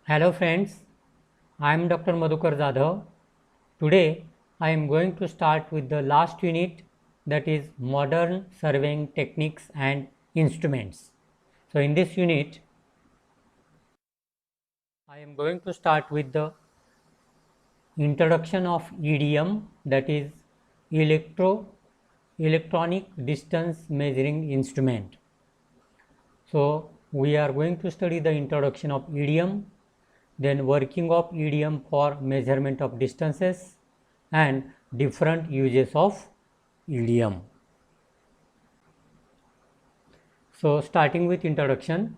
Hello friends, I am Dr. Madhukar Jadhav. Today I am going to start with the last unit, that is modern surveying techniques and instruments. So in this unit I am going to start with the introduction of EDM, that is electronic distance measuring instrument. So we are going to study the introduction of EDM, then working of EDM for measurement of distances and different uses of EDM. So starting with introduction,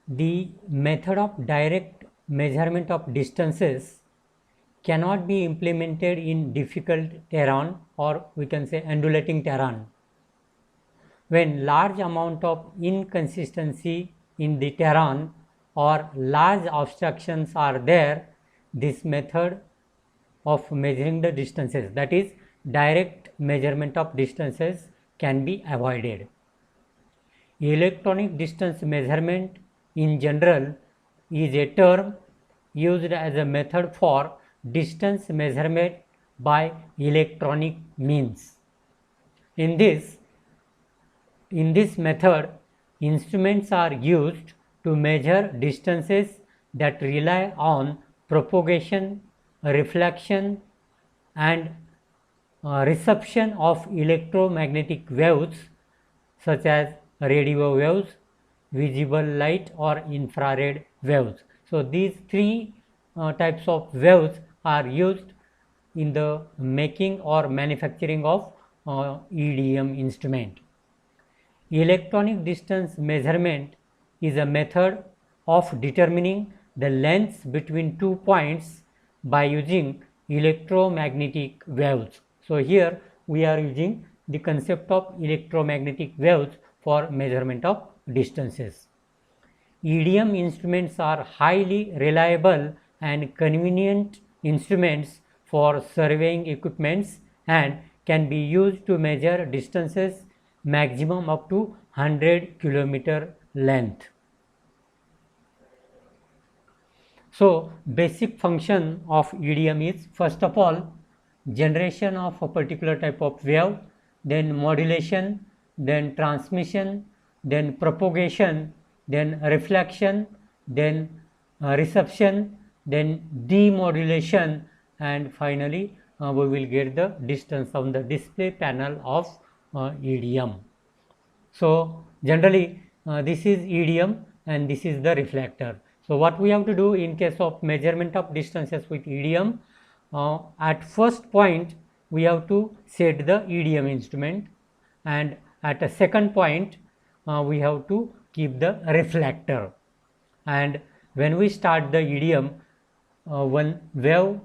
the method of direct measurement of distances cannot be implemented in difficult terrain, or we can say undulating terrain. When large amount of inconsistency in the terrain or large obstructions are there, this method of measuring the distances, that is direct measurement of distances, can be avoided. Electronic distance measurement in general is a term used as a method for distance measurement by electronic means. In this method, instruments are used to measure distances that rely on propagation, reflection and reception of electromagnetic waves such as radio waves, visible light or infrared waves. So these three types of waves are used in the making or manufacturing of EDM instrument. Electronic distance measurement is a method of determining the lengths between 2 points by using electromagnetic waves. So here we are using the concept of electromagnetic waves for measurement of distances. EDM instruments are highly reliable and convenient instruments for surveying equipments and can be used to measure distances maximum up to 100 kilometer length. So basic function of EDM is, first of all, generation of a particular type of wave, then modulation, then transmission, then propagation, then reflection, then reception, then demodulation, and finally we will get the distance on the display panel of EDM. So generally this is EDM and this is the reflector. So what we have to do in case of measurement of distances with EDM, at first point we have to set the EDM instrument, and at a second point we have to keep the reflector, and when we start the EDM, one wave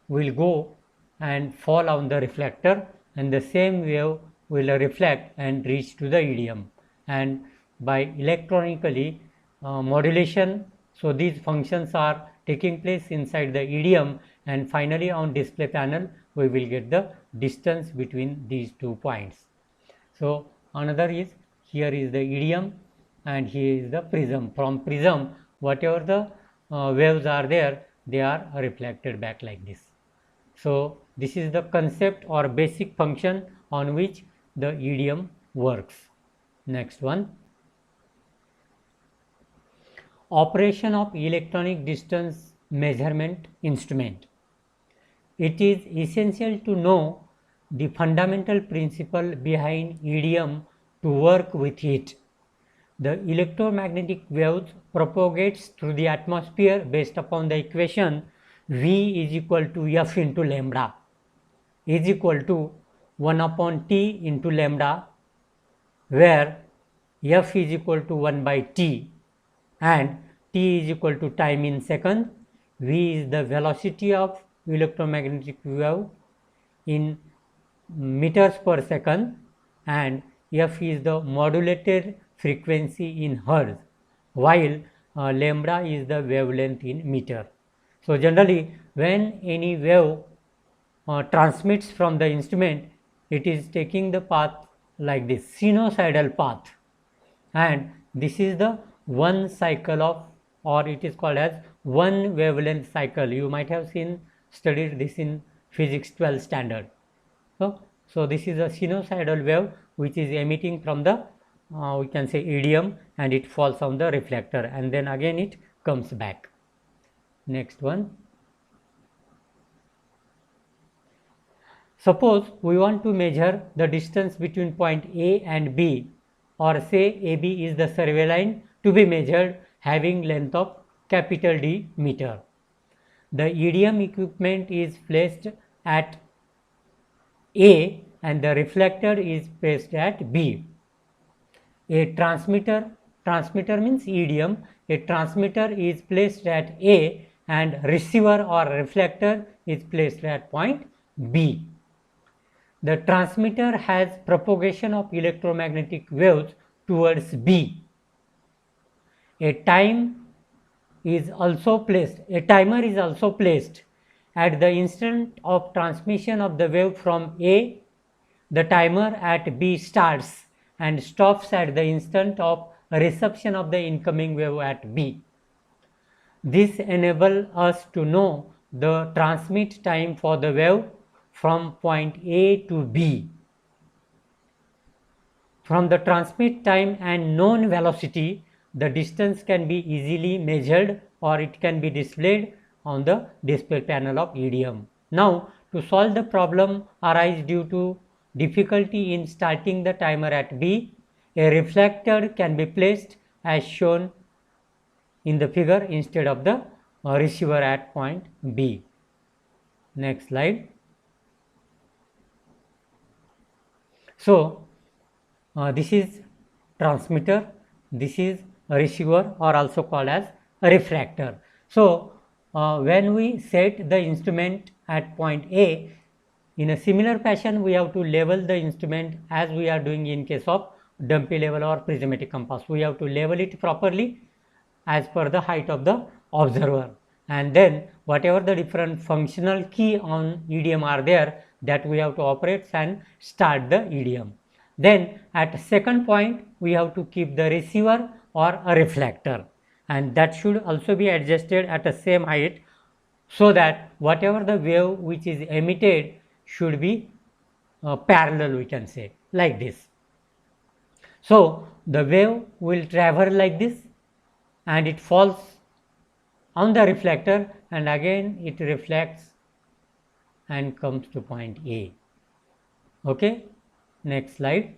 will go and fall on the reflector, and the same wave will reflect and reach to the EDM, and by electronically modulation, so these functions are taking place inside the EDM, and finally on display panel we will get the distance between these 2 points. So another is, here is the EDM and here is the prism. From prism, whatever the waves are there, they are reflected back like this. So this is the concept or basic function on which the EDM works. Next one, operation of electronic distance measurement instrument. It is essential to know the fundamental principle behind EDM to work with it. The electromagnetic waves propagates through the atmosphere based upon the equation V is equal to F into lambda is equal to 1 upon T into lambda, where F is equal to 1 by T and T is equal to time in second, V is the velocity of electromagnetic wave in meters per second, and F is the modulated frequency in hertz, while lambda is the wavelength in meter. So generally when any wave transmits from the instrument, it is taking the path like this, sinusoidal path, and this is the one cycle of or it is called as one wavelength cycle. You might have studied this in physics 12 standard. So this is a sinusoidal wave which is emitting from the we can say idiom, and it falls on the reflector, and then again it comes back. Next one. Suppose we want to measure the distance between point A and B, or say AB is the survey line to be measured having length of capital D meter. The idiom equipment is placed at A and the reflector is placed at B. A transmitter means idiom, a transmitter is placed at A and receiver or reflector is placed at point B. The transmitter has propagation of electromagnetic waves towards B. A timer is also placed at the instant of transmission of the wave from A. The timer at B starts and stops at the instant of reception of the incoming wave at B. This enables us to know the transmit time for the wave from point A to B. From the transmit time and known velocity, the distance can be easily measured, or it can be displayed on the display panel of idiom. Now, to solve the problem arise due to difficulty in starting the timer at B, a reflector can be placed as shown in the figure instead of the receiver at point B. Next slide. So, this is transmitter, this is a receiver, or also called as a refractor. So, when we set the instrument at point A, in a similar fashion we have to level the instrument as we are doing in case of dumpy level or prismatic compass. We have to level it properly as per the height of the observer, and then whatever the different functional key on idiom are there, that we have to operate and start the idiom. Then at second point we have to keep the receiver or a reflector, and that should also be adjusted at the same height, so that whatever the wave which is emitted should be parallel, we can say, like this. So the wave will travel like this and it falls on the reflector, and again it reflects and comes to point A. Okay, next slide.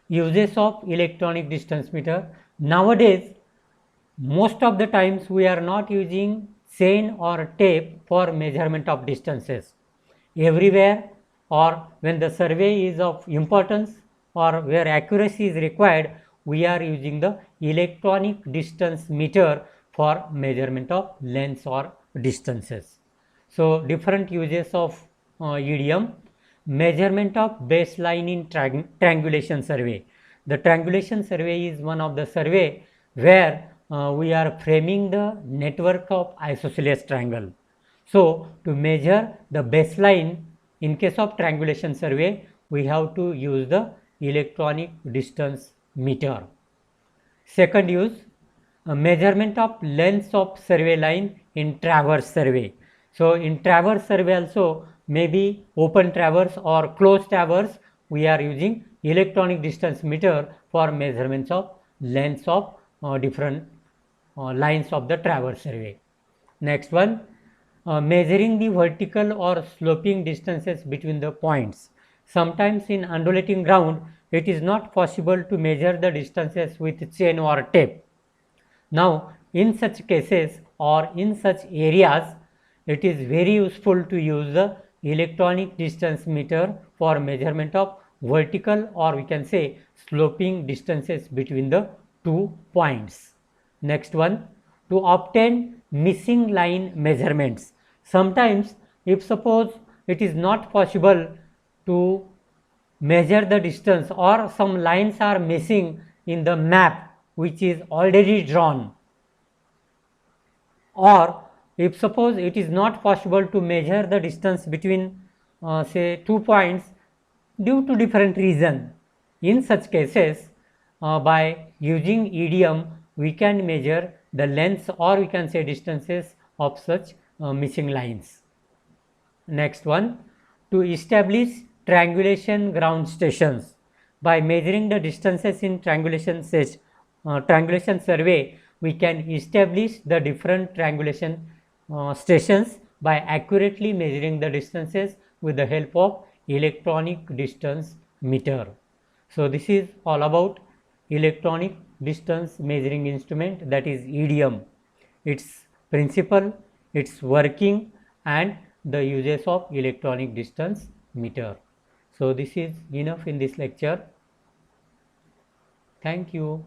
Uses of electronic distance meter. Nowadays, most of the times we are not using chain or tape for measurement of distances. Everywhere, or when the survey is of importance or where accuracy is required, we are using the electronic distance meter for measurement of lengths or distances. So, different uses of idiom. Measurement of baseline in triangulation survey. The triangulation survey is one of the survey where we are framing the network of isosceles triangle. So, to measure the baseline in case of triangulation survey, we have to use the electronic distance meter. Second use, measurement of lengths of survey line in traverse survey. So, in traverse survey also, maybe open traverse or closed traverse, we are using electronic distance meter for measurements of lengths of different lines of the traverse survey. Next one, measuring the vertical or sloping distances between the points. Sometimes in undulating ground, it is not possible to measure the distances with chain or tape. Now, in such cases or in such areas, it is very useful to use the electronic distance meter for measurement of vertical, or we can say sloping distances between the 2 points. Next one, to obtain missing line measurements. Sometimes if suppose it is not possible to measure the distance, or some lines are missing in the map which is already drawn, or if suppose it is not possible to measure the distance between say 2 points due to different reason, in such cases by using EDM we can measure the lengths or we can say distances of such missing lines. Next one, to establish triangulation ground stations. By measuring the distances in triangulation survey, we can establish the different triangulation stations by accurately measuring the distances with the help of electronic distance meter. So this is all about electronic distance measuring instrument, that is EDM, its principle, its working, and the uses of electronic distance meter. So this is enough in this lecture. Thank you.